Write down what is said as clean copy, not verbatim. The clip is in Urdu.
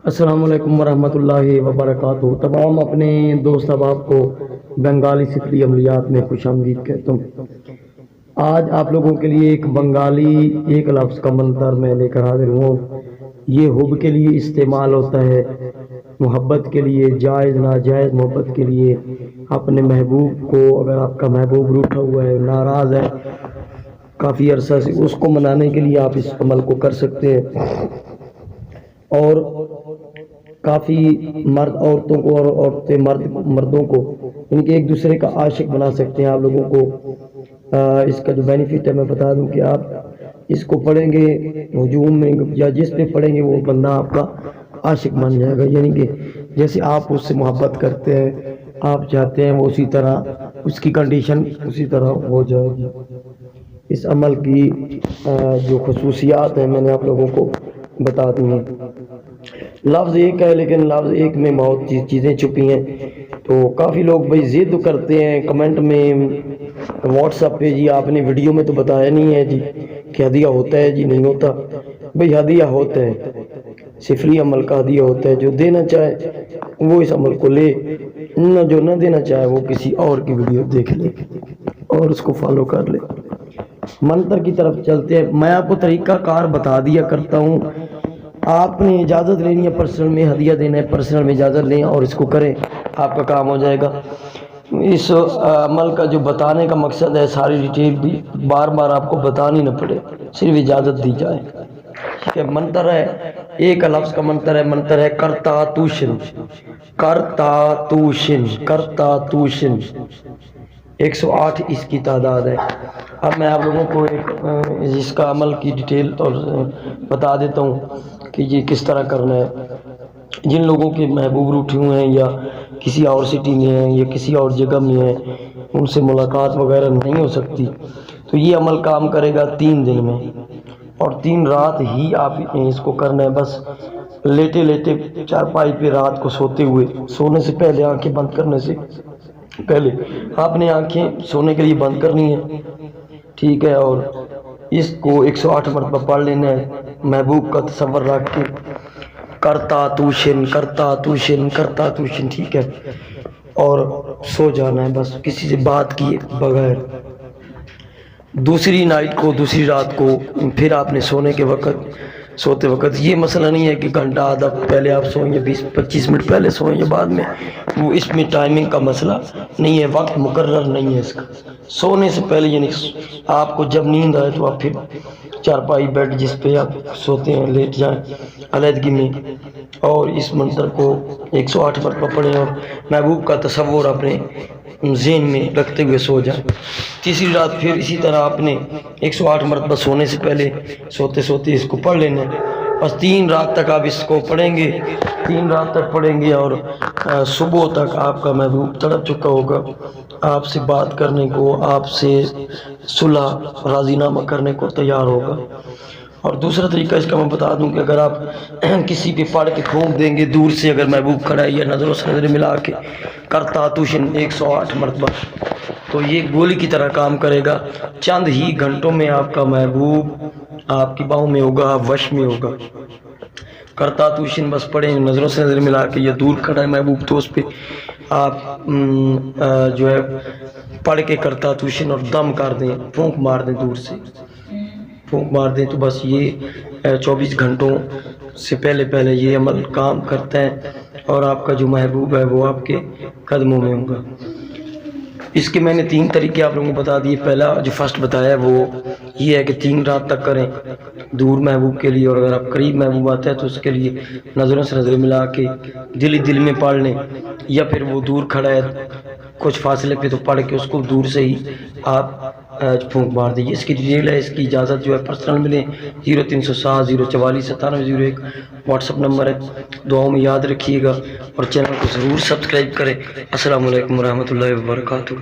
السلام علیکم ورحمۃ اللہ وبرکاتہ۔ تمام اپنے دوست احباب کو بنگالی فطری عملیات میں خوش آمدید کہتا ہوں۔ آج آپ لوگوں کے لیے ایک بنگالی ایک لفظ کا منتر میں لے کر حاضر ہوں۔ یہ حب کے لیے استعمال ہوتا ہے، محبت کے لیے، جائز ناجائز محبت کے لیے۔ اپنے محبوب کو، اگر آپ کا محبوب روٹھا ہوا ہے، ناراض ہے کافی عرصہ سے، اس کو منانے کے لیے آپ اس عمل کو کر سکتے ہیں۔ اور کافی مرد عورتوں کو اور عورتیں مردوں کو ان کے ایک دوسرے کا عاشق بنا سکتے ہیں۔ آپ لوگوں کو اس کا جو بینیفٹ ہے میں بتا دوں کہ آپ اس کو پڑھیں گے ہجوم میں یا جس پہ پڑھیں گے وہ بندہ آپ کا عاشق بن جائے گا، یعنی کہ جیسے آپ اس سے محبت کرتے ہیں، آپ چاہتے ہیں وہ اسی طرح اس کی کنڈیشن اسی طرح ہو جائے گی۔ اس عمل کی جو خصوصیات ہیں میں نے آپ لوگوں کو بتا دی ہیں۔ لفظ ایک ہے لیکن لفظ ایک میں بہت چیزیں چھپی ہیں، تو کافی لوگ بھائی ضد کرتے ہیں کمنٹ میں، واٹس ایپ پہ، جی آپ نے ویڈیو میں تو بتایا نہیں ہے جی کہ ہدیہ ہوتا ہے، جی نہیں ہوتا۔ بھائی ہدیہ ہوتا ہے، سفری عمل کا ہدیہ ہوتا ہے، جو دینا چاہے وہ اس عمل کو لے، جو نہ دینا چاہے وہ کسی اور کی ویڈیو دیکھ لے اور اس کو فالو کر لے۔ منتر کی طرف چلتے ہیں۔ میں آپ کو طریقہ کار بتا دیا کرتا ہوں، آپ نے اجازت لینی ہے، پرسنل میں ہدیہ دینا ہے، پرسنل میں اجازت لیں اور اس کو کریں، آپ کا کام ہو جائے گا۔ اس عمل کا جو بتانے کا مقصد ہے، ساری ڈیٹیل بھی بار بار آپ کو بتانی نہ پڑے، صرف اجازت دی جائے۔ ٹھیک ہے، منتر ہے، ایک لفظ کا منتر ہے، منتر ہے کرتا توشن، کرتا توشن، کرتا توشن، 108 اس کی تعداد ہے۔ اب میں آپ لوگوں کو ایک اس کا عمل کی ڈیٹیل اور بتا دیتا ہوں کہ یہ کس طرح کرنا ہے۔ جن لوگوں کے محبوب روٹھے ہوئے ہیں یا کسی اور سٹی میں ہیں یا کسی اور جگہ میں ہیں، ان سے ملاقات وغیرہ نہیں ہو سکتی، تو یہ عمل کام کرے گا 3 دن میں، اور 3 رات ہی آپ اس کو کرنا ہے۔ بس لیٹے لیٹے چارپائی پہ رات کو سوتے ہوئے، سونے سے پہلے، آنکھیں بند کرنے سے پہلے آپ نے آنکھیں سونے کے لیے بند کرنی ہے، ٹھیک ہے، اور اس کو 108 مرتبہ پڑھ لینا ہے، محبوب کا تصور رکھ کے، کرتا توشن، کرتا توشن، کرتا توشن، ٹھیک ہے، اور سو جانا ہے بس کسی سے بات کیے بغیر۔ دوسری نائٹ کو، دوسری رات کو پھر آپ نے سوتے وقت یہ مسئلہ نہیں ہے کہ گھنٹہ آدھا پہلے آپ سوئیں یا 20-25 منٹ پہلے سوئیں یا بعد میں، وہ اس میں ٹائمنگ کا مسئلہ نہیں ہے، وقت مقرر نہیں ہے اس کا۔ سونے سے پہلے یعنی آپ کو جب نیند آئے تو آپ پھر چارپائی بیڈ جس پہ آپ سوتے ہیں لیٹ جائیں علیحدگی میں، اور اس منتر کو 108 مرتبہ پڑھیں اور محبوب کا تصور اپنے ذہن میں رکھتے ہوئے سو جائیں۔ تیسری رات پھر اسی طرح آپ نے 108 مرتبہ سونے سے پہلے سوتے سوتے اس کو پڑھ لینا ہے۔ بس 3 رات تک آپ اس کو پڑھیں گے، 3 رات تک پڑھیں گے، اور صبح تک آپ کا محبوب تڑپ چکا ہوگا آپ سے بات کرنے کو، آپ سے صلح راضی نامہ کرنے کو تیار ہوگا۔ اور دوسرا طریقہ اس کا میں بتا دوں کہ اگر آپ کسی پہ پڑھ کے پھونک دیں گے دور سے، اگر محبوب کھڑا ہے یا نظروں سے نظر ملا کے کرتا توشن 108 مرتبہ، تو یہ گولی کی طرح کام کرے گا۔ چند ہی گھنٹوں میں آپ کا محبوب آپ کی باہوں میں ہوگا، وش میں ہوگا۔ کرتا توشن بس پڑھیں، نظروں سے نظر ملا کے، یا دور کھڑا ہے محبوب تو اس پہ آپ جو ہے پڑھ کے کرتا توشن اور دم کر دیں، پھونک مار دیں، دور سے پھونک مار دیں، تو بس یہ 24 گھنٹوں سے پہلے یہ عمل کام کرتا ہے، اور آپ کا جو محبوب ہے وہ آپ کے قدموں میں ہوگا۔ اس کے میں نے 3 طریقے آپ لوگوں کو بتا دیے۔ پہلا جو فرسٹ بتایا ہے وہ یہ ہے کہ 3 رات تک کریں دور محبوب کے لیے، اور اگر آپ قریب محبوب آتا ہے تو اس کے لیے نظروں سے نظر ملا کے دل میں پڑھ لیں، یا پھر وہ دور کھڑا ہے کچھ فاصلے پہ تو پڑھ کے اس کو دور سے ہی آپ پھونک مار دیجیے۔ اس کی ڈیٹیل ہے، اس کی اجازت جو ہے پرسنل میں لیں، 0307 044 9701 واٹس اپ نمبر ہے۔ دعاؤں میں یاد رکھیے گا اور چینل کو ضرور سبسکرائب کریں۔ السلام علیکم ورحمۃ اللہ وبرکاتہ۔